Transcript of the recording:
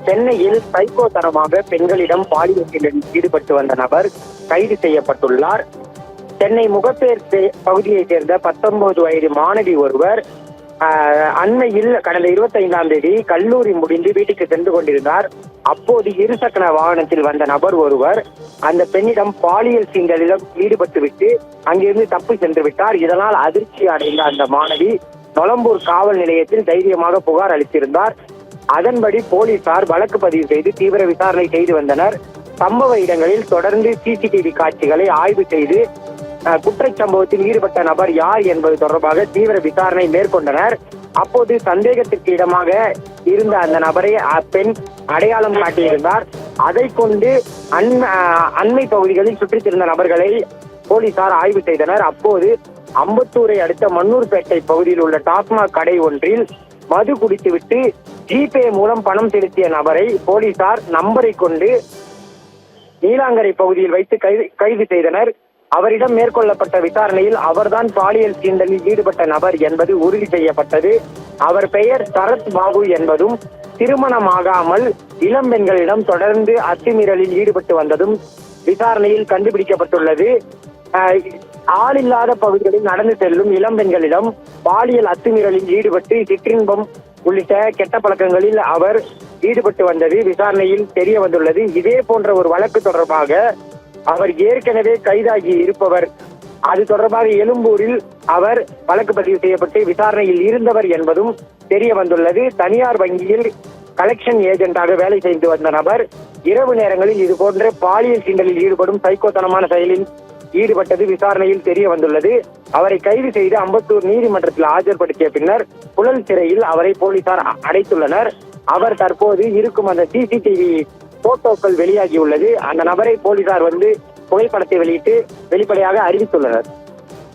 சென்னையில் சைக்கோத்தனமாக பெண்களிடம் பாலியலில் ஈடுபட்டு வந்த நபர் கைது செய்யப்பட்டுள்ளார். சென்னை முகப்பேர் பகுதியைச் சேர்ந்த 19 வயது மாணவி ஒருவர் அண்மையில் கடந்த 25ஆம் தேதி கல்லூரி முடிந்து வீட்டுக்கு சென்று கொண்டிருந்தார். அப்போது இருசக்கர வாகனத்தில் வந்த நபர் ஒருவர் அந்த பெண்ணிடம் பாலியல் சீண்டலிலும் ஈடுபட்டுவிட்டு அங்கிருந்து தப்பி சென்று விட்டார். இதனால் அதிர்ச்சி அடைந்த அந்த மாணவி நொளம்பூர் காவல் நிலையத்தில் தைரியமாக புகார் அளித்திருந்தார். அதன்படி போலீசார் வழக்கு பதிவு செய்து தீவிர விசாரணை செய்து வந்தனர். சம்பவ இடங்களில் தொடர்ந்து சிசிடிவி காட்சிகளை ஆய்வு செய்து குற்றச் சம்பவத்தில் ஈடுபட்ட நபர் யார் என்பது தொடர்பாக தீவிர விசாரணை மேற்கொண்டனர். அப்போது சந்தேகத்திற்கு இடமாக இருந்த அந்த நபரை அப்பெண் அடையாளம் காட்டியிருந்தார். அதை கொண்டு அண்மை பகுதிகளில் சுற்றித் திரிந்த நபர்களை போலீசார் ஆய்வு செய்தனர். அப்போது அம்பத்தூரை அடுத்த மன்னூர்பேட்டை பகுதியில் உள்ள டாஸ்மாக் கடை ஒன்றில் மது குடித்துவிட்டு ஜிபே மூலம் பணம் செலுத்திய நபரை போலீசார் நம்பரை கொண்டு நீலாங்கரை பகுதியில் வைத்து கைது செய்தனர். அவரிடம் மேற்கொள்ளப்பட்ட விசாரணையில் அவர்தான் பாலியல் சீண்டலில் ஈடுபட்ட நபர் என்பது உறுதி செய்யப்பட்டது. அவர் பெயர் சரத் பாபு என்பதும் திருமணமாகாமல் இளம் பெண்களிடம் தொடர்ந்து அத்துமீறலில் ஈடுபட்டு வந்ததும் விசாரணையில் கண்டுபிடிக்கப்பட்டுள்ளது. ஆளில்லாத பகுதிகளில் நடந்து செல்லும் இளம் பெண்களிடம் பாலியல் அத்துமீறலில் ஈடுபட்டு சிற்றின்பம் உள்ளிட்ட கெட்ட பழக்கங்களில் அவர் ஈடுபட்டு வந்தது விசாரணையில் தெரிய வந்துள்ளது. இதே போன்ற ஒரு வழக்கு தொடர்பாக அவர் ஏற்கனவே கைதாகி இருப்பவர். அது தொடர்பாக எழும்பூரில் அவர் வழக்கு பதிவு செய்யப்பட்டு விசாரணையில் இருந்தவர் என்பதும் தெரிய வந்துள்ளது. தனியார் வங்கியில் கலெக்ஷன் ஏஜென்டாக வேலை செய்து வந்த நபர் இரவு நேரங்களில் இது போன்ற பாலியல் சீண்டலில் ஈடுபடும் சைக்கோத்தனமான செயலில் ஈடுபட்டது விசாரணையில் தெரிய வந்துள்ளது. அவரை கைது செய்து அம்பத்தூர் நீதிமன்றத்தில் ஆஜர்படுத்திய பின்னர் புழல் சிறையில் அவரை போலீசார் அடைத்துள்ளனர். அவர் தற்போது இருக்கும் அந்த சிசிடிவி போட்டோக்கள் வெளியாகியுள்ளது. அந்த நபரை போலீசார் புகைப்படத்தை வெளியிட்டு வெளிப்படையாக அறிவித்துள்ளனர்.